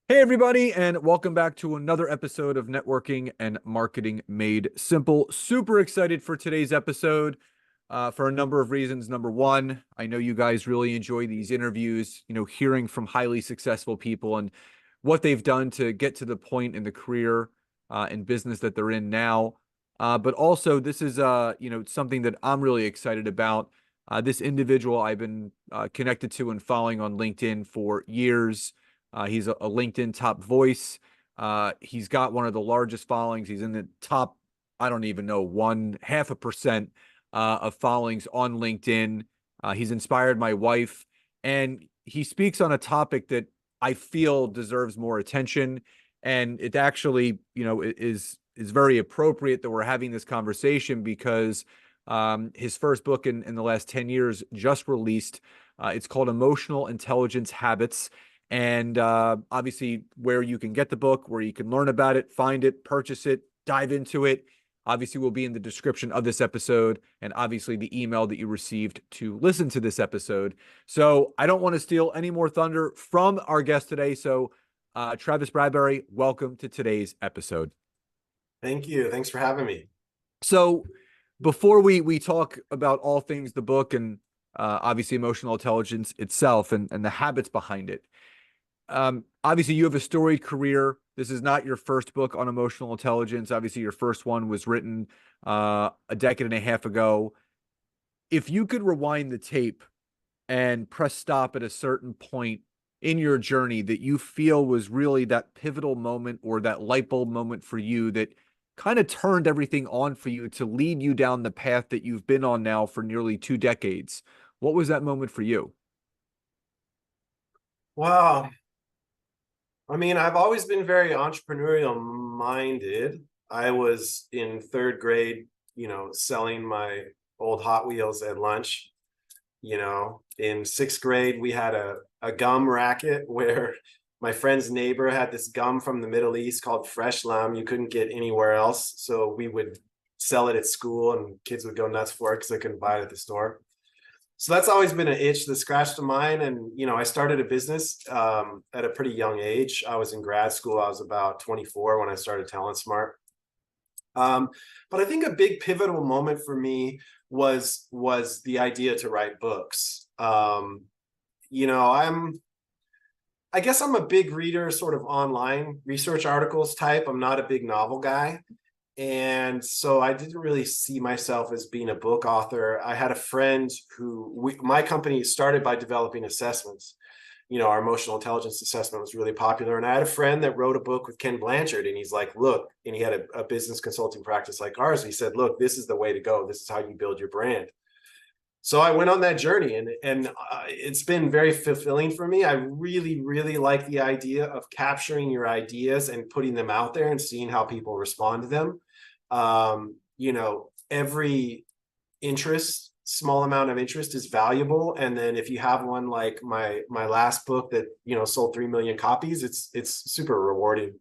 Hey, everybody, and welcome back to another episode of Networking and Marketing Made Simple. Super excited for today's episode for a number of reasons. Number one, I know you guys really enjoy these interviews, hearing from highly successful people and what they've done to get to the point in the career and business that they're in now. But also, this is, something that I'm really excited about. This individual I've been connected to and following on LinkedIn for years. He's a LinkedIn top voice. He's got one of the largest followings. He's in the top, I don't even know, 0.5% of followings on LinkedIn. He's inspired my wife, and he speaks on a topic that I feel deserves more attention. And it actually, is very appropriate that we're having this conversation because his first book in the last 10 years just released. It's called Emotional Intelligence Habits. And obviously, where you can get the book, where you can learn about it, find it, purchase it, dive into it, obviously will be in the description of this episode, and obviously the email that you received to listen to this episode. So I don't want to steal any more thunder from our guest today. So Travis Bradberry, welcome to today's episode. Thank you. Thanks for having me. So before we talk about all things the book and obviously emotional intelligence itself and the habits behind it, obviously you have a storied career. This is not your first book on emotional intelligence. Obviously, your first one was written a decade and a half ago. If you could rewind the tape and press stop at a certain point in your journey that you feel was really that pivotal moment or that light bulb moment for you that kind of turned everything on for you to lead you down the path that you've been on now for nearly 2 decades, what was that moment for you? Wow. I mean, I've always been very entrepreneurial minded. I was in third grade, selling my old Hot Wheels at lunch. In sixth grade, we had a gum racket where my friend's neighbor had this gum from the Middle East called Fresh Lime. You couldn't get anywhere else. So we would sell it at school and kids would go nuts for it because they couldn't buy it at the store. So that's always been an itch that scratched of mine. And, I started a business at a pretty young age. I was in grad school. I was about 24 when I started Talent Smart. But I think a big pivotal moment for me was the idea to write books. I guess I'm a big reader, sort of online research articles type. I'm not a big novel guy. And so I didn't really see myself as being a book author. I had a friend my company started by developing assessments. Our emotional intelligence assessment was really popular. And I had a friend that wrote a book with Ken Blanchard. And he's like, look, and he had a business consulting practice like ours. He said, look, this is the way to go. This is how you build your brand. So I went on that journey and it's been very fulfilling for me. I really, really like the idea of capturing your ideas and putting them out there and seeing how people respond to them. Every small amount of interest is valuable. And then if you have one like my last book that, sold 3 million copies, it's super rewarding.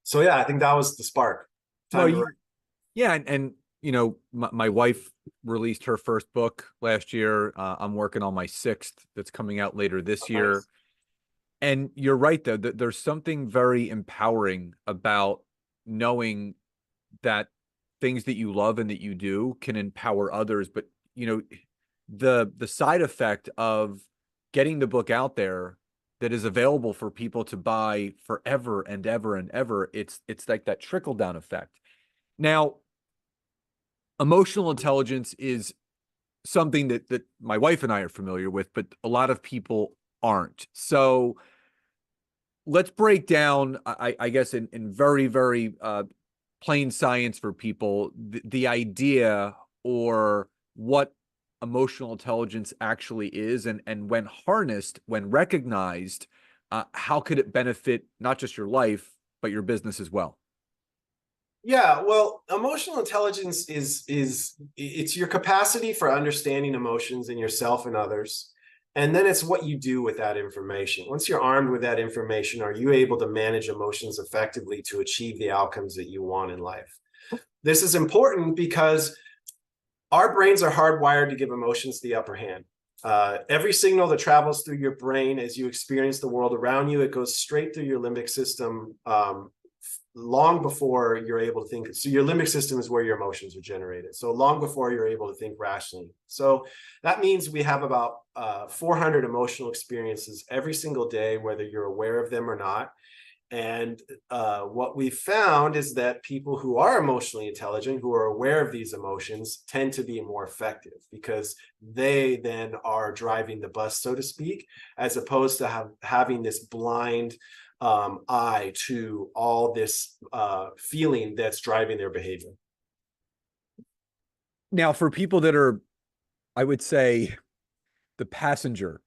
So yeah, I think that was the spark. Yeah. And my wife released her first book last year. I'm working on my sixth that's coming out later this year. Nice. And you're right, though, that there's something very empowering about knowing that things that you love and that you do can empower others. But, the side effect of getting the book out there that is available for people to buy forever and ever and ever, it's like that trickle down effect. Now, emotional intelligence is something that my wife and I are familiar with, but a lot of people aren't. So let's break down, I guess, in very, very plain science for people, the idea or what emotional intelligence actually is, and when harnessed, when recognized, how could it benefit not just your life, but your business as well? Yeah, well, emotional intelligence is it's your capacity for understanding emotions in yourself and others. And then it's what you do with that information. Once you're armed with that information, are you able to manage emotions effectively to achieve the outcomes that you want in life? This is important because our brains are hardwired to give emotions the upper hand. Every signal that travels through your brain as you experience the world around you, it goes straight through your limbic system long before you're able to think. So your limbic system is where your emotions are generated. So long before you're able to think rationally. So that means we have about 400 emotional experiences every single day, whether you're aware of them or not. And what we found is that people who are emotionally intelligent, who are aware of these emotions, tend to be more effective because they then are driving the bus, so to speak, as opposed to having this blind eye to all this feeling that's driving their behavior. Now, for people that are, I would say, the passenger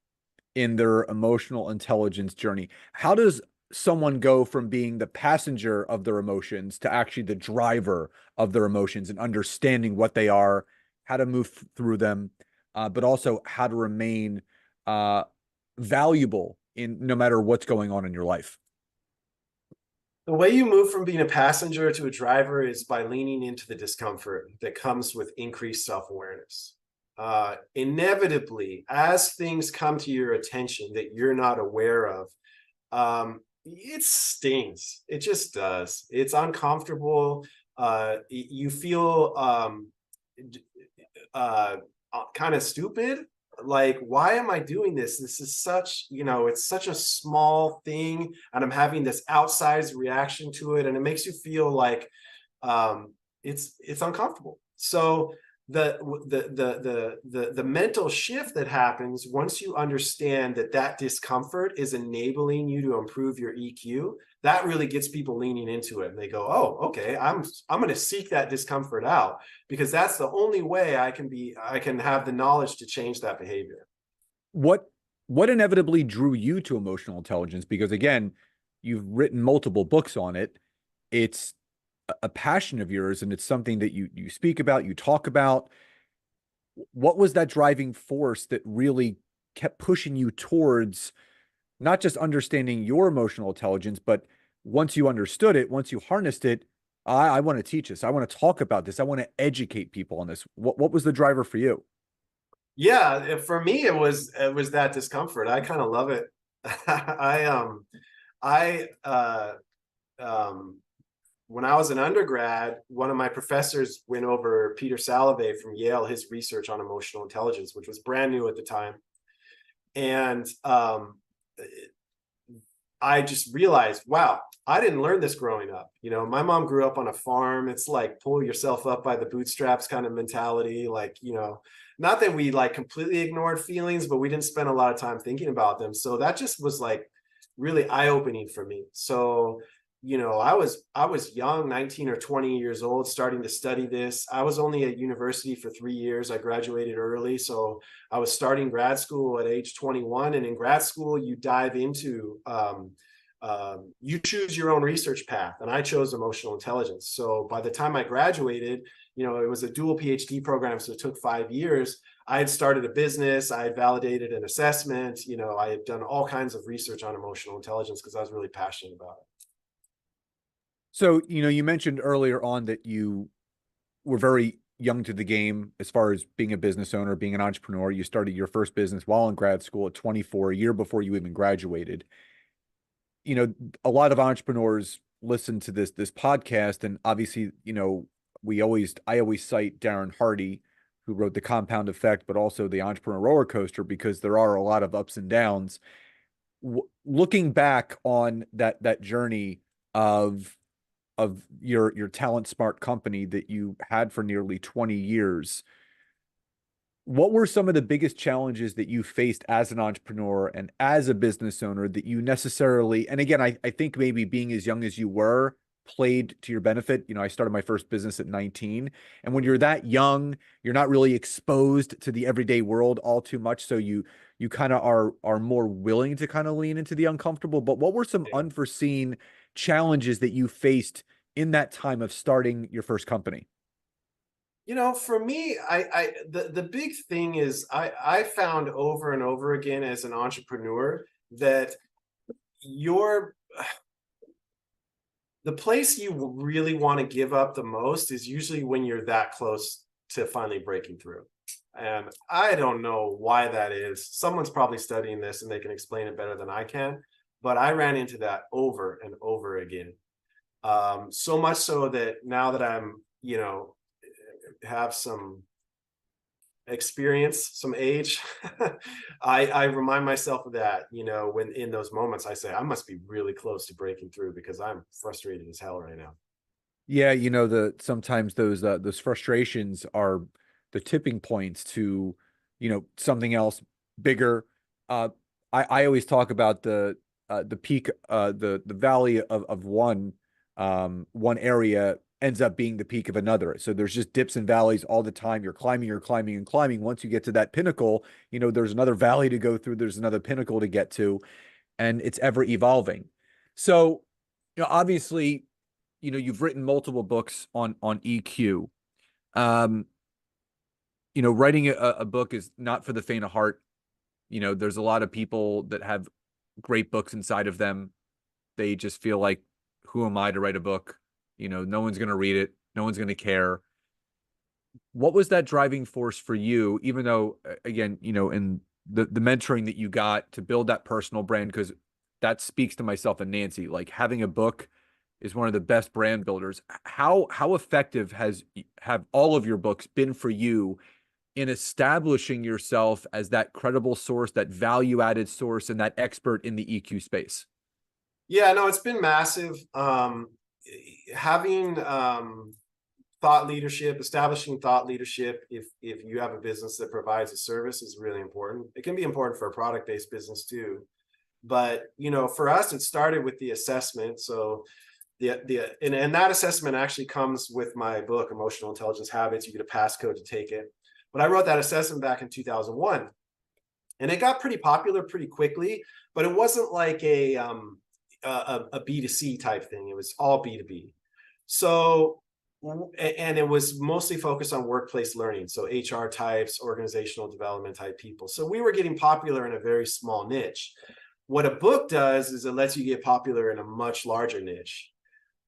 in their emotional intelligence journey, how does someone go from being the passenger of their emotions to actually the driver of their emotions and understanding what they are, how to move through them, but also how to remain valuable in no matter what's going on in your life? The way you move from being a passenger to a driver is by leaning into the discomfort that comes with increased self-awareness. Inevitably, as things come to your attention that you're not aware of, it stings. It just does. It's uncomfortable. You feel kind of stupid. Like, why am I doing this? This is such, it's such a small thing, and I'm having this outsized reaction to it, and it makes you feel like it's uncomfortable. So the mental shift that happens once you understand that discomfort is enabling you to improve your EQ, that really gets people leaning into it, and they go, oh, okay, I'm going to seek that discomfort out, because that's the only way I can have the knowledge to change that behavior. What inevitably drew you to emotional intelligence? Because again, you've written multiple books on it. It's a passion of yours, and it's something that you speak about, you talk about. What was that driving force that really kept pushing you towards not just understanding your emotional intelligence, but once you understood it, once you harnessed it, I want to teach this. I want to talk about this. I want to educate people on this. What was the driver for you? Yeah, for me, it was that discomfort. I kind of love it. I when I was an undergrad, one of my professors went over Peter Salovey from Yale, his research on emotional intelligence, which was brand new at the time. And I just realized, wow, I didn't learn this growing up. My mom grew up on a farm. It's like pull yourself up by the bootstraps kind of mentality. Like, not that we like completely ignored feelings, but we didn't spend a lot of time thinking about them. So that just was like really eye-opening for me. So, I was young, 19 or 20 years old, starting to study this. I was only at university for 3 years. I graduated early. So I was starting grad school at age 21. And in grad school, you dive into, you choose your own research path. And I chose emotional intelligence. So by the time I graduated, it was a dual PhD program. So it took 5 years. I had started a business. I had validated an assessment. I had done all kinds of research on emotional intelligence because I was really passionate about it. So, you mentioned earlier on that you were very young to the game as far as being a business owner, being an entrepreneur. You started your first business while in grad school at 24, a year before you even graduated. A lot of entrepreneurs listen to this podcast, and obviously, I always cite Darren Hardy, who wrote The Compound Effect, but also The Entrepreneur Roller Coaster, because there are a lot of ups and downs. Looking back on that journey of your Talent Smart company that you had for nearly 20 years, what were some of the biggest challenges that you faced as an entrepreneur and as a business owner that you necessarily, and again, I think maybe being as young as you were played to your benefit. I started my first business at 19. And when you're that young, you're not really exposed to the everyday world all too much. So you kind of are more willing to kind of lean into the uncomfortable. But what were some unforeseen challenges that you faced in that time of starting your first company? For me, the big thing is I found over and over again as an entrepreneur that the place you really want to give up the most is usually when you're that close to finally breaking through. And I don't know why that is. Someone's probably studying this and they can explain it better than I can. But I ran into that over and over again. So much so that now that I'm, have some experience, some age, I remind myself of that, when in those moments I say, I must be really close to breaking through because I'm frustrated as hell right now. Yeah, the sometimes those frustrations are the tipping points to, something else bigger. Uh, I always talk about the peak, the valley of one area ends up being the peak of another. So there's just dips and valleys all the time. You're climbing and climbing. Once you get to that pinnacle, there's another valley to go through. There's another pinnacle to get to, and it's ever evolving. So, obviously, you've written multiple books on EQ. Um, writing a book is not for the faint of heart. There's a lot of people that have great books inside of them. They just feel like, who am I to write a book? No one's going to read it. No one's going to care. What was that driving force for you? Even though, again, in the mentoring that you got to build that personal brand, because that speaks to myself and Nancy, like having a book is one of the best brand builders. How effective have all of your books been for you in establishing yourself as that credible source, that value added source, and that expert in the EQ space? Yeah, no, it's been massive. Having thought leadership, establishing thought leadership, if you have a business that provides a service, is really important. It can be important for a product-based business too. But for us, it started with the assessment. So and that assessment actually comes with my book, Emotional Intelligence Habits. You get a passcode to take it. But I wrote that assessment back in 2001, and it got pretty popular pretty quickly. But it wasn't like a B2C type thing. It was all B2B. So, and it was mostly focused on workplace learning. So HR types, organizational development type people. So we were getting popular in a very small niche. What a book does is it lets you get popular in a much larger niche.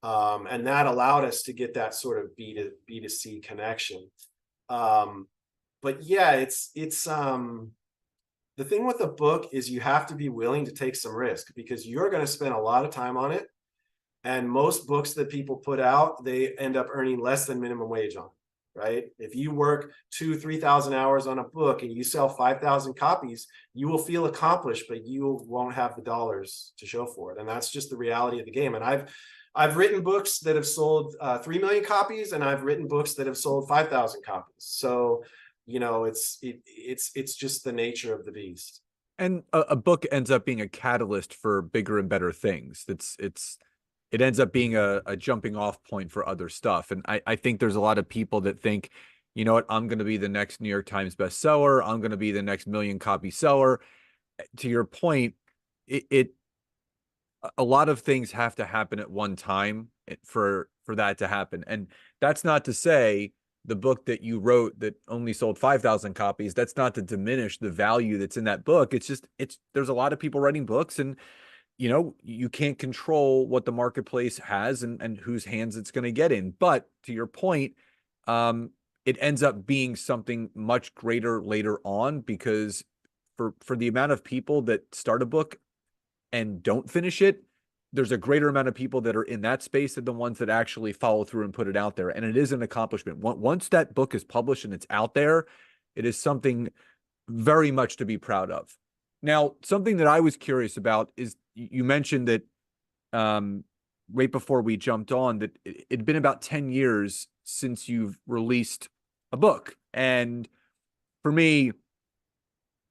And that allowed us to get that sort of B2C connection. But yeah, it's the thing with a book is you have to be willing to take some risk because you're going to spend a lot of time on it. And most books that people put out, they end up earning less than minimum wage on, right? If you work 3,000 hours on a book and you sell 5,000 copies, you will feel accomplished, but you won't have the dollars to show for it. And that's just the reality of the game. And I've written books that have sold 3 million copies, and I've written books that have sold 5,000 copies. So, it's just the nature of the beast. And a book ends up being a catalyst for bigger and better things. It ends up being a jumping off point for other stuff. And I think there's a lot of people that think, you know what, I'm going to be the next New York Times bestseller. I'm going to be the next million copy seller. To your point, a lot of things have to happen at one time for that to happen. And that's not to say the book that you wrote that only sold 5,000 copies, that's not to diminish the value that's in that book. It's just there's a lot of people writing books, and you can't control what the marketplace has and whose hands it's going to get in. But to your point, it ends up being something much greater later on, because for the amount of people that start a book and don't finish it, there's a greater amount of people that are in that space than the ones that actually follow through and put it out there. And it is an accomplishment. Once that book is published and it's out there, it is something very much to be proud of. Now, something that I was curious about is you mentioned that right before we jumped on that it'd been about 10 years since you've released a book. And for me,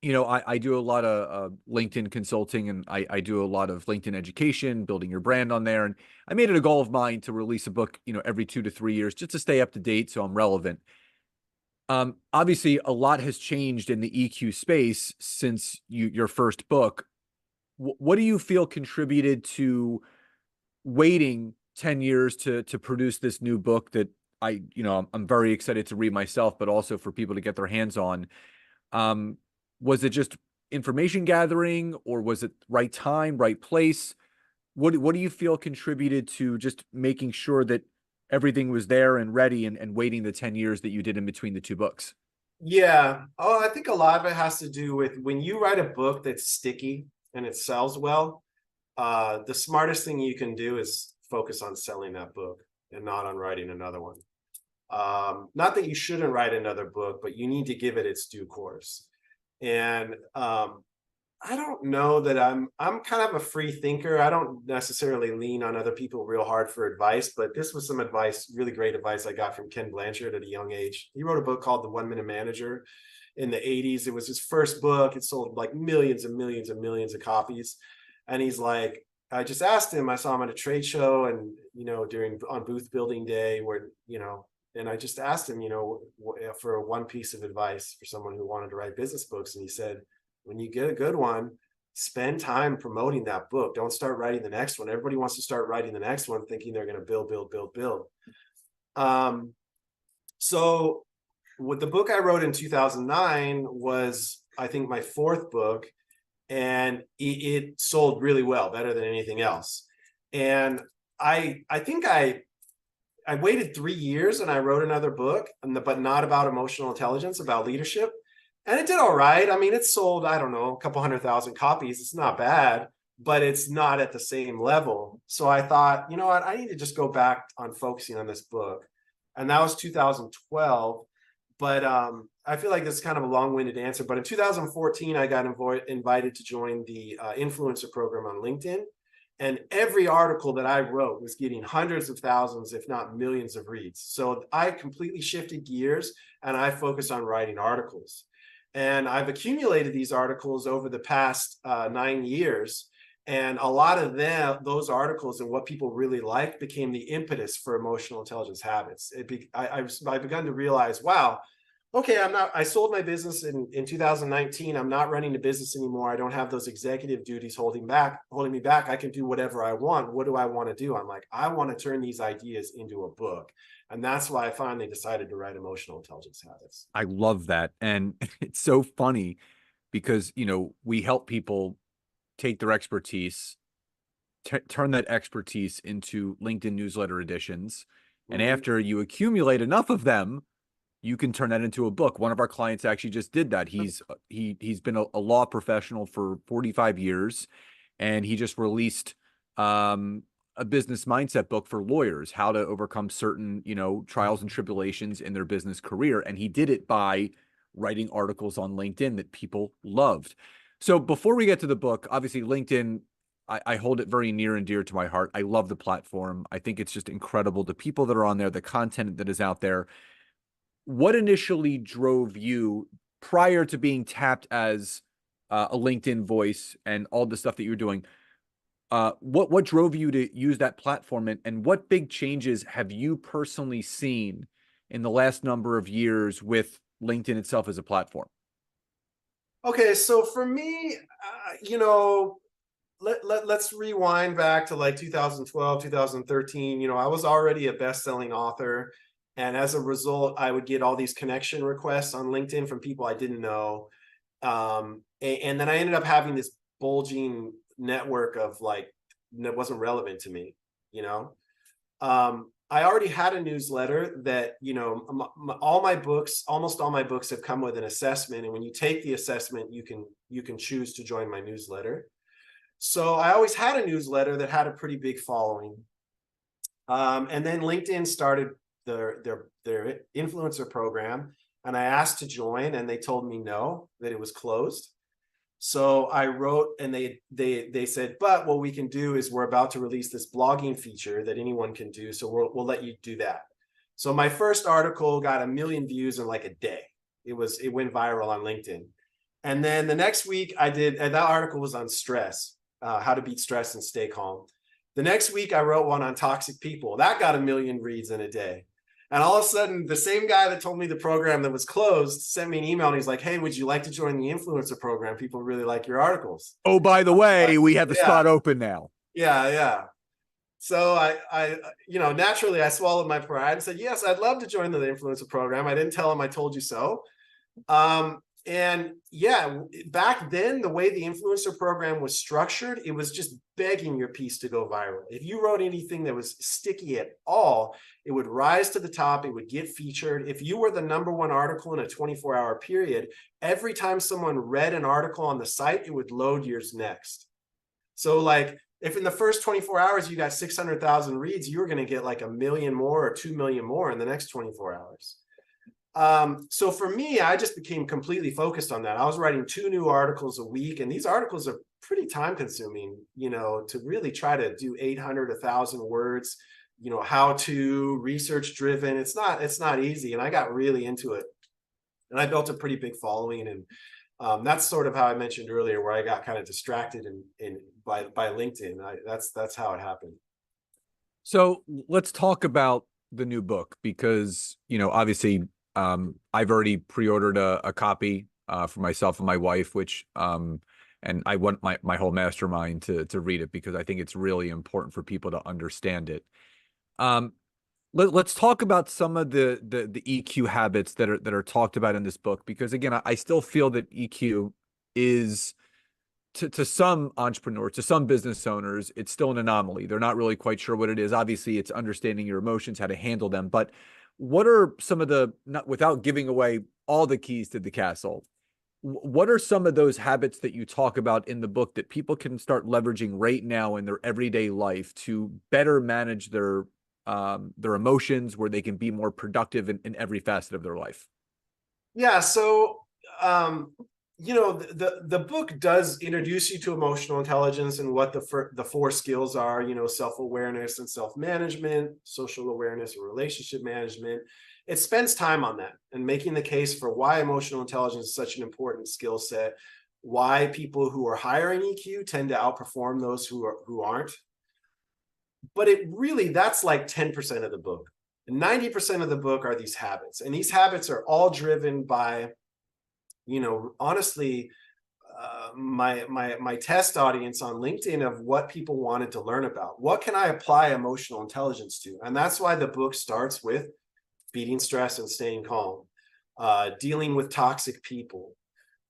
I do a lot of LinkedIn consulting, and I do a lot of LinkedIn education, building your brand on there. And I made it a goal of mine to release a book, every 2 to 3 years, just to stay up to date so I'm relevant. Obviously, a lot has changed in the EQ space since your first book. What do you feel contributed to waiting 10 years to produce this new book that I'm very excited to read myself, but also for people to get their hands on? Was it just information gathering, or was it right time, right place? What do you feel contributed to just making sure that everything was there and ready, and waiting the 10 years that you did in between the two books? Yeah. Oh, I think a lot of it has to do with when you write a book that's sticky and it sells well, the smartest thing you can do is focus on selling that book and not on writing another one. Not that you shouldn't write another book, but you need to give it its due course. And I don't know that I'm kind of a free thinker. I don't necessarily lean on other people real hard for advice, but this was some advice, really great advice I got from Ken Blanchard at a young age. He wrote a book called The 1 Minute Manager in the 80s. It was his first book. It sold like millions and millions and millions of copies. And he's like, I just asked him, I saw him at a trade show and, during on booth building day where, and I just asked him, for one piece of advice for someone who wanted to write business books. And he said, when you get a good one, spend time promoting that book. Don't start writing the next one. Everybody wants to start writing the next one thinking they're going to build. So with the book I wrote in 2009 was, I think, my fourth book, and it sold really well, better than anything else. And I think I waited 3 years and I wrote another book, but not about emotional intelligence, about leadership. And it did all right. I mean, it sold, I don't know, a couple 100,000 copies. It's not bad, but it's not at the same level. So I thought, you know what, I need to just go back on focusing on this book. And that was 2012. But I feel like this is kind of a long-winded answer. But in 2014, I got invited to join the influencer program on LinkedIn. And every article that I wrote was getting hundreds of thousands, if not millions of reads. So I completely shifted gears and I focused on writing articles. And I've accumulated these articles over the past 9 years. And a lot of those articles and what people really liked became the impetus for emotional intelligence habits. I've begun to realize, wow, okay, I sold my business in 2019. I'm not running the business anymore. I don't have those executive duties holding me back. I can do whatever I want. What do I want to do? I'm like, I want to turn these ideas into a book. And that's why I finally decided to write Emotional Intelligence Habits. I love that. And it's so funny because, we help people take their expertise, turn that expertise into LinkedIn newsletter editions. And Mm-hmm. after you accumulate enough of them, you can turn that into a book. One of our clients actually just did that. He's been a law professional for 45 years, and he just released a business mindset book for lawyers, how to overcome certain, trials and tribulations in their business career. And he did it by writing articles on LinkedIn that people loved. So before we get to the book, obviously LinkedIn, I hold it very near and dear to my heart. I love the platform. I think it's just incredible. The people that are on there, the content that is out there. What initially drove you prior to being tapped as a LinkedIn voice and all the stuff that you're doing? What drove you to use that platform, and what big changes have you personally seen in the last number of years with LinkedIn itself as a platform? Okay, so for me, let's rewind back to like 2012, 2013. I was already a best-selling author. And as a result, I would get all these connection requests on LinkedIn from people I didn't know. And then I ended up having this bulging network of like, that wasn't relevant to me, you know? I already had a newsletter that, almost all my books have come with an assessment. And when you take the assessment, you can choose to join my newsletter. So I always had a newsletter that had a pretty big following. And then LinkedIn started their influencer program, and I asked to join, and they told me no, that it was closed. So I wrote, and they said, but what we can do is we're about to release this blogging feature that anyone can do, so we'll let you do that. So my first article got 1 million views in like a day. It went viral on LinkedIn. And then the next week and that article was on stress, how to beat stress and stay calm. The next week I wrote one on toxic people. That got 1 million reads in a day. And all of a sudden, the same guy that told me the program that was closed sent me an email, and he's like, hey, would you like to join the influencer program? People really like your articles. Oh, by the way, we have the Yeah, spot open now. yeah. So naturally I swallowed my pride and said, yes, I'd love to join the influencer program. I didn't tell him I told you so. And yeah, back then, the way the influencer program was structured, it was just begging your piece to go viral. If you wrote anything that was sticky at all, it would rise to the top, it would get featured. If you were the #1 article in a 24-hour period, every time someone read an article on the site, it would load yours next. So like, if in the first 24 hours you got 600,000 reads, you were going to get like 1 million more or 2 million more in the next 24 hours. So for me, I just became completely focused on that. I was writing 2 new articles a week, and these articles are pretty time consuming, to really try to do 800, 1,000 words, how to research driven. It's not easy. And I got really into it, and I built a pretty big following. And that's sort of how I mentioned earlier, where I got kind of distracted by LinkedIn. That's how it happened. So let's talk about the new book because, obviously, I've already pre-ordered a copy for myself and my wife, which and I want my whole mastermind to read it because I think it's really important for people to understand it. Let's talk about some of the EQ habits that are talked about in this book, because again, I still feel that EQ is to some entrepreneurs, to some business owners, it's still an anomaly. They're not really quite sure what it is. Obviously, it's understanding your emotions, how to handle them. But what are some of not without giving away all the keys to the castle, what are some of those habits that you talk about in the book that people can start leveraging right now in their everyday life to better manage their emotions, where they can be more productive in every facet of their life? Yeah. So, the book does introduce you to emotional intelligence and what the 4 skills are, self-awareness and self-management, social awareness and relationship management. It spends time on that and making the case for why emotional intelligence is such an important skill set, why people who are higher in EQ tend to outperform those who aren't. But that's like 10% of the book. 90% of the book are these habits, and these habits are all driven by, honestly, my test audience on LinkedIn of what people wanted to learn about. What can I apply emotional intelligence to? And that's why the book starts with beating stress and staying calm, dealing with toxic people,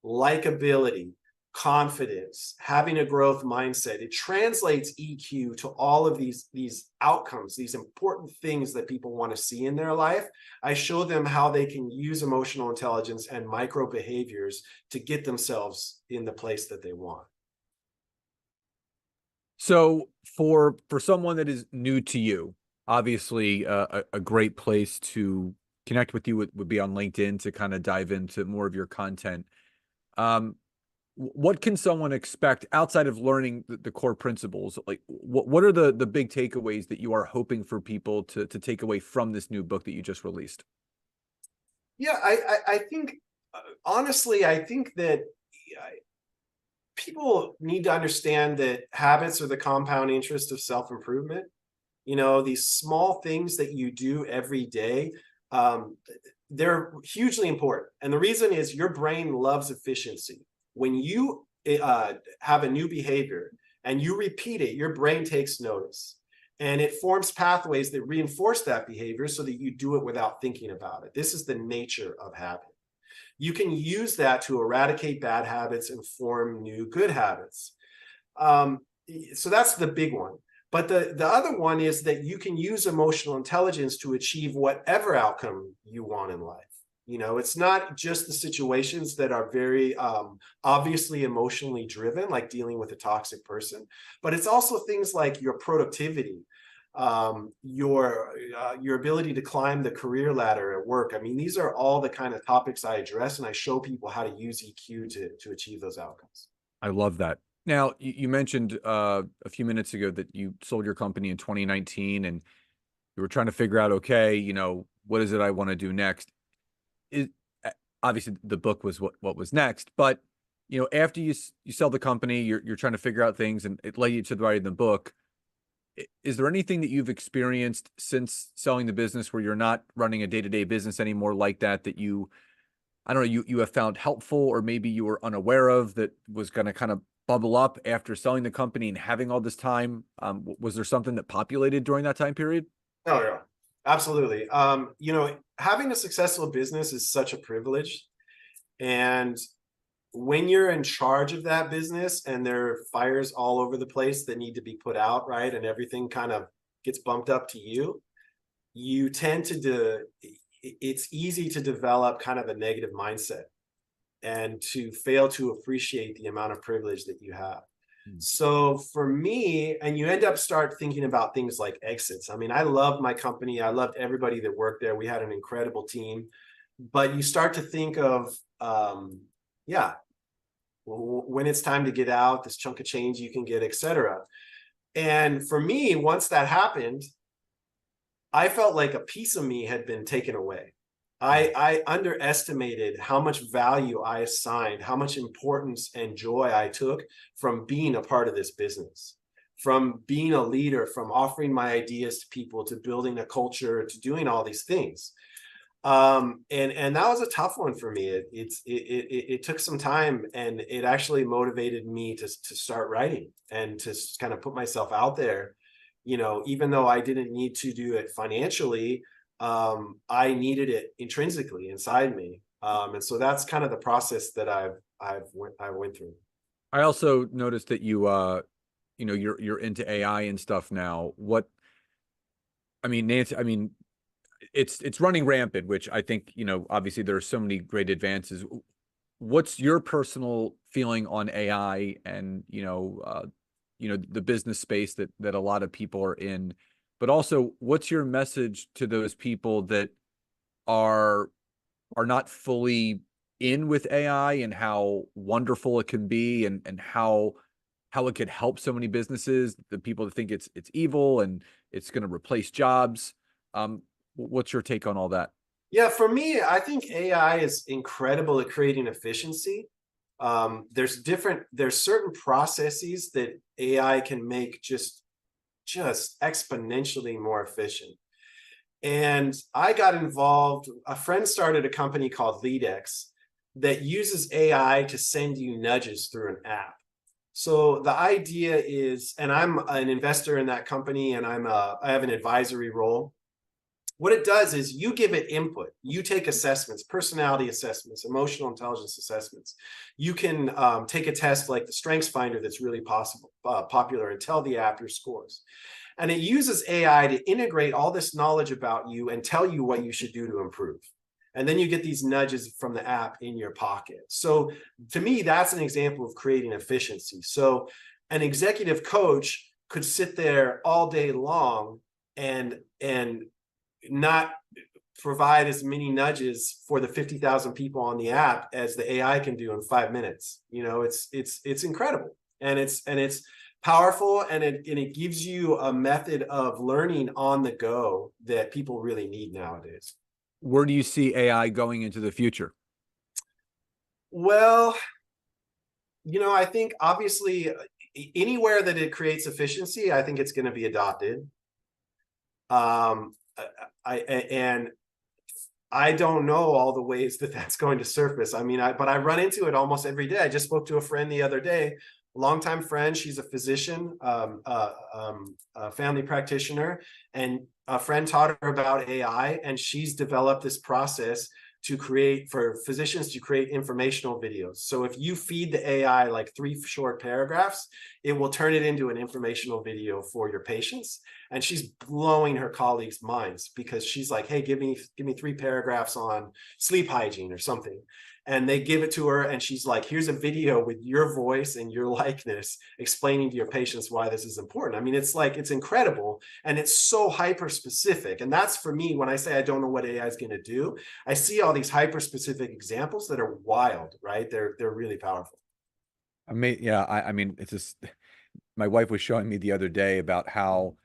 likability, confidence, having a growth mindset. It translates EQ to all of these outcomes, these important things that people want to see in their life. I show them how they can use emotional intelligence and micro behaviors to get themselves in the place that they want. So for someone that is new to you, obviously a great place to connect with you would be on LinkedIn to kind of dive into more of your content. What can someone expect outside of learning the core principles? Like what are the big takeaways that you are hoping for people to take away from this new book that you just released? Yeah, I think, honestly, I think that people need to understand that habits are the compound interest of self-improvement. These small things that you do every day, they're hugely important. And the reason is your brain loves efficiency. When you have a new behavior and you repeat it, your brain takes notice. And it forms pathways that reinforce that behavior so that you do it without thinking about it. This is the nature of habit. You can use that to eradicate bad habits and form new good habits. So that's the big one. But the other one is that you can use emotional intelligence to achieve whatever outcome you want in life. It's not just the situations that are very obviously emotionally driven, like dealing with a toxic person, but it's also things like your productivity, your ability to climb the career ladder at work. I mean, these are all the kind of topics I address, and I show people how to use EQ to achieve those outcomes. I love that. Now, you mentioned a few minutes ago that you sold your company in 2019 and you were trying to figure out, okay, what is it I want to do next? It, obviously the book was what was next, but after you sell the company, you're trying to figure out things, and it led you to the writing the book. Is there anything that you've experienced since selling the business where you're not running a day-to-day business anymore like that you, I don't know, you have found helpful, or maybe you were unaware of, that was going to kind of bubble up after selling the company and having all this time? Was there something that populated during that time period? Oh yeah, absolutely. Having a successful business is such a privilege. And when you're in charge of that business and there are fires all over the place that need to be put out, right? And everything kind of gets bumped up to you, you tend to it's easy to develop kind of a negative mindset and to fail to appreciate the amount of privilege that you have. So for me, and you end up start thinking about things like exits. I mean, I loved my company. I loved everybody that worked there. We had an incredible team, but you start to think of, yeah, when it's time to get out, this chunk of change you can get, etc. And for me, once that happened, I felt like a piece of me had been taken away. I underestimated how much value I assigned, how much importance and joy I took from being a part of this business, from being a leader, from offering my ideas to people, to building a culture, to doing all these things. And that was a tough one for me. It took some time, and it actually motivated me to start writing and to kind of put myself out there. You know, even though I didn't need to do it financially, I needed it intrinsically inside me. And so that's kind of the process that I went through. I also noticed that you know, you're into AI and stuff now. What I mean, Nancy, I mean, it's running rampant, which I think, you know, obviously there are so many great advances. What's your personal feeling on AI and, you know, the business space that a lot of people are in, but also what's your message to those people that are are not fully in with AI and how wonderful it can be and how it could help so many businesses, the people that think it's evil and it's going to replace jobs. What's your take on all that? Yeah, for me, I think AI is incredible at creating efficiency. There's certain processes that AI can make just exponentially more efficient. And I got involved, a friend started a company called LeadX that uses AI to send you nudges through an app. So the idea is, and I'm an investor in that company, and I have an advisory role. What it does is you give it input. You take assessments, personality assessments, emotional intelligence assessments. You can take a test like the Strengths Finder that's really popular, and tell the app your scores. And it uses AI to integrate all this knowledge about you and tell you what you should do to improve. And then you get these nudges from the app in your pocket. So to me, that's an example of creating efficiency. So an executive coach could sit there all day long and not provide as many nudges for the 50,000 people on the app as the AI can do in 5 minutes. You know, it's incredible, and it's powerful, and it gives you a method of learning on the go that people really need nowadays. Where do you see AI going into the future? Well, you know, I think obviously anywhere that it creates efficiency, I think it's going to be adopted. And I don't know all the ways that that's going to surface. I mean, but I run into it almost every day. I just spoke to a friend the other day, a longtime friend. She's a physician, a family practitioner, and a friend taught her about AI, and she's developed this process to create, for physicians to create informational videos. So if you feed the AI like 3 short paragraphs, it will turn it into an informational video for your patients. And she's blowing her colleagues' minds because she's like, hey, give me 3 paragraphs on sleep hygiene or something. And they give it to her, and she's like, here's a video with your voice and your likeness explaining to your patients why this is important. I mean, it's like, it's incredible, and it's so hyper specific. And that's, for me, when I say I don't know what AI is going to do, I see all these hyper specific examples that are wild, right? They're really powerful. I mean, it's just, my wife was showing me the other day about how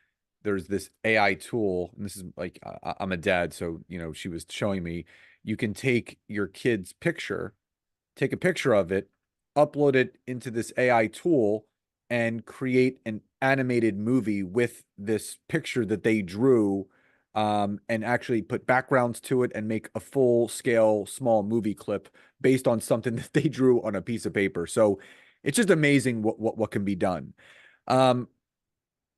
there's this AI tool, and this is like, I'm a dad, so, you know, she was showing me, you can take your kid's picture, take a picture of it, upload it into this AI tool, and create an animated movie with this picture that they drew, and actually put backgrounds to it and make a full scale small movie clip based on something that they drew on a piece of paper. So it's just amazing what can be done. Um,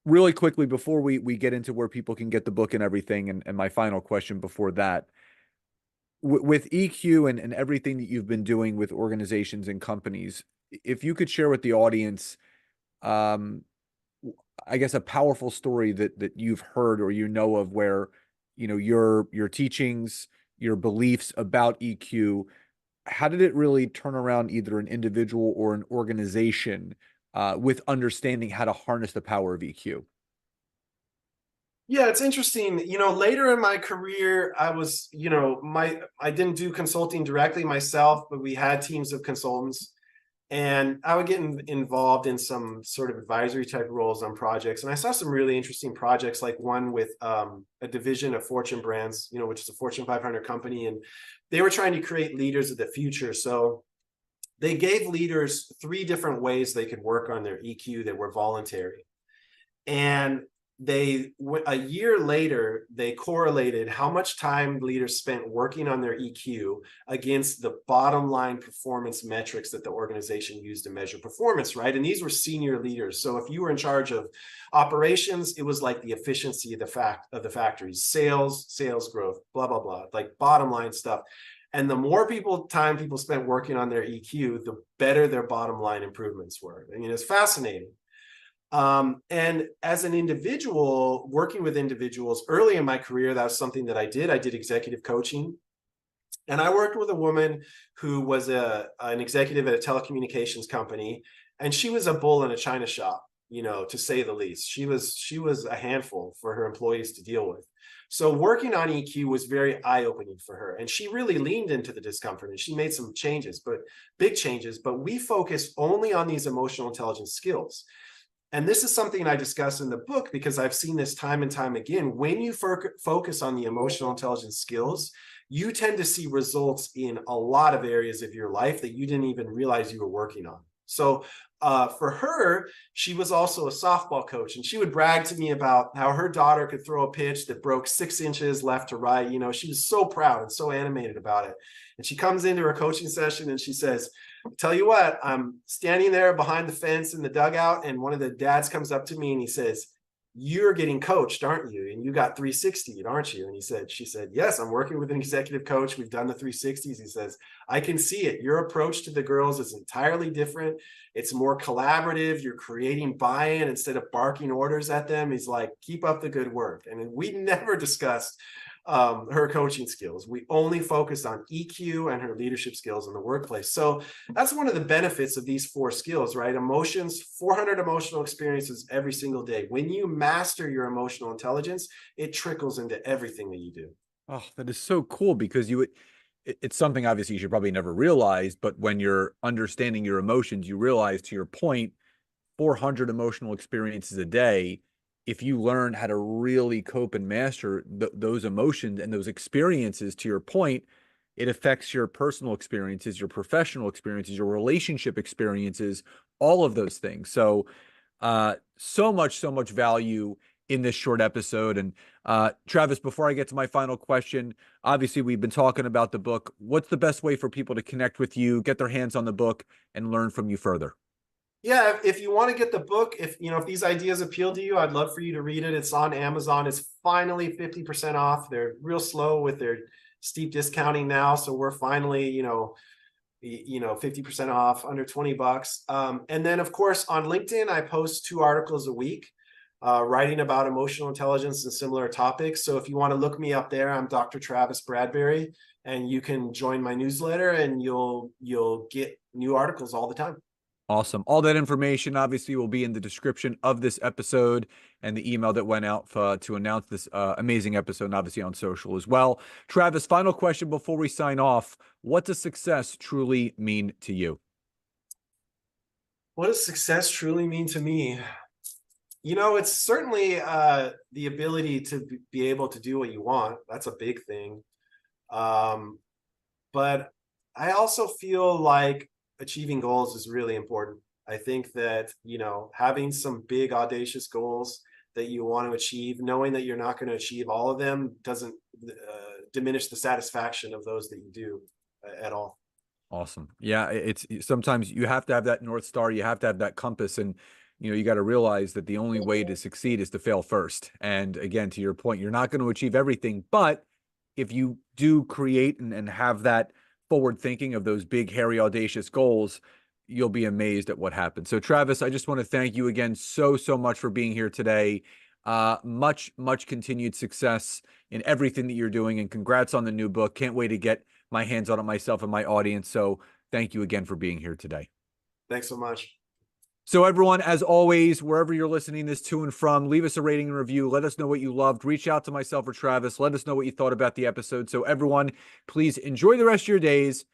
Really quickly before we get into where people can get the book and everything, and my final question before that, with EQ and everything that you've been doing with organizations and companies, if you could share with the audience, um, I guess a powerful story that you've heard or you know of where, your teachings, your beliefs about EQ, how did it really turn around either an individual or an organization with understanding how to harness the power of EQ? Yeah, it's interesting. Later in my career, I didn't do consulting directly myself, but we had teams of consultants, and I would get involved in some sort of advisory type roles on projects. And I saw some really interesting projects, like one with a division of Fortune Brands, which is a Fortune 500 company, and they were trying to create leaders of the future. So they gave leaders three different ways they could work on their EQ that were voluntary. And a year later, they correlated how much time leaders spent working on their EQ against the bottom line performance metrics that the organization used to measure performance, right? And these were senior leaders. So if you were in charge of operations, it was like the efficiency of the factories, sales growth, blah blah blah, like bottom line stuff. And the more time people spent working on their EQ, the better their bottom line improvements were. I mean, it's fascinating. And as an individual, working with individuals early in my career, that was something that I did. I did executive coaching. And I worked with a woman who was an executive at a telecommunications company. And she was a bull in a china shop, to say the least. She was a handful for her employees to deal with. So working on EQ was very eye-opening for her. And she really leaned into the discomfort and she made some changes, but big changes. But we focused only on these emotional intelligence skills. And this is something I discuss in the book because I've seen this time and time again. When you focus on the emotional intelligence skills, you tend to see results in a lot of areas of your life that you didn't even realize you were working on. So for her, she was also a softball coach, and she would brag to me about how her daughter could throw a pitch that broke 6 inches left to right. She was so proud and so animated about it. And she comes into her coaching session and she says, tell you what, I'm standing there behind the fence in the dugout, and one of the dads comes up to me and he says, you're getting coached, aren't you? And you got 360, aren't you? And she said, yes, I'm working with an executive coach. We've done the 360s. He says, I can see it. Your approach to the girls is entirely different. It's more collaborative. You're creating buy-in instead of barking orders at them. He's like, keep up the good work. And we never discussed her coaching skills. We only focused on EQ and her leadership skills in the workplace. So that's one of the benefits of these 4 skills, right? Emotions, 400 emotional experiences every single day. When you master your emotional intelligence, it trickles into everything that you do. Oh, that is so cool because it's something obviously you should probably never realize, but when you're understanding your emotions, you realize, to your point, 400 emotional experiences a day. If you learn how to really cope and master those emotions and those experiences, to your point, it affects your personal experiences, your professional experiences, your relationship experiences, all of those things. So, so much value in this short episode. And Travis, before I get to my final question, obviously we've been talking about the book. What's the best way for people to connect with you, get their hands on the book, and learn from you further? Yeah, if you want to get the book, if these ideas appeal to you, I'd love for you to read it. It's on Amazon. It's finally 50% off. They're real slow with their steep discounting now, so we're finally 50% off, under $20. And then of course on LinkedIn, I post 2 articles a week, writing about emotional intelligence and similar topics. So if you want to look me up there, I'm Dr. Travis Bradberry, and you can join my newsletter, and you'll get new articles all the time. Awesome. All that information obviously will be in the description of this episode and the email that went out to announce this amazing episode, and obviously on social as well. Travis, final question before we sign off. What does success truly mean to you? What does success truly mean to me? It's certainly the ability to be able to do what you want. That's a big thing. But I also feel like achieving goals is really important. I think that, having some big audacious goals that you want to achieve, knowing that you're not going to achieve all of them, doesn't diminish the satisfaction of those that you do at all. Awesome. Yeah, it's sometimes you have to have that North Star, you have to have that compass, and you got to realize that the only way to succeed is to fail first. And again, to your point, you're not going to achieve everything, but if you do create and have that forward thinking of those big, hairy, audacious goals, you'll be amazed at what happens. So Travis, I just want to thank you again so much for being here today. Much continued success in everything that you're doing, and congrats on the new book. Can't wait to get my hands on it myself and my audience. So thank you again for being here today. Thanks so much. So everyone, as always, wherever you're listening this to and from, leave us a rating and review. Let us know what you loved. Reach out to myself or Travis. Let us know what you thought about the episode. So everyone, please enjoy the rest of your days.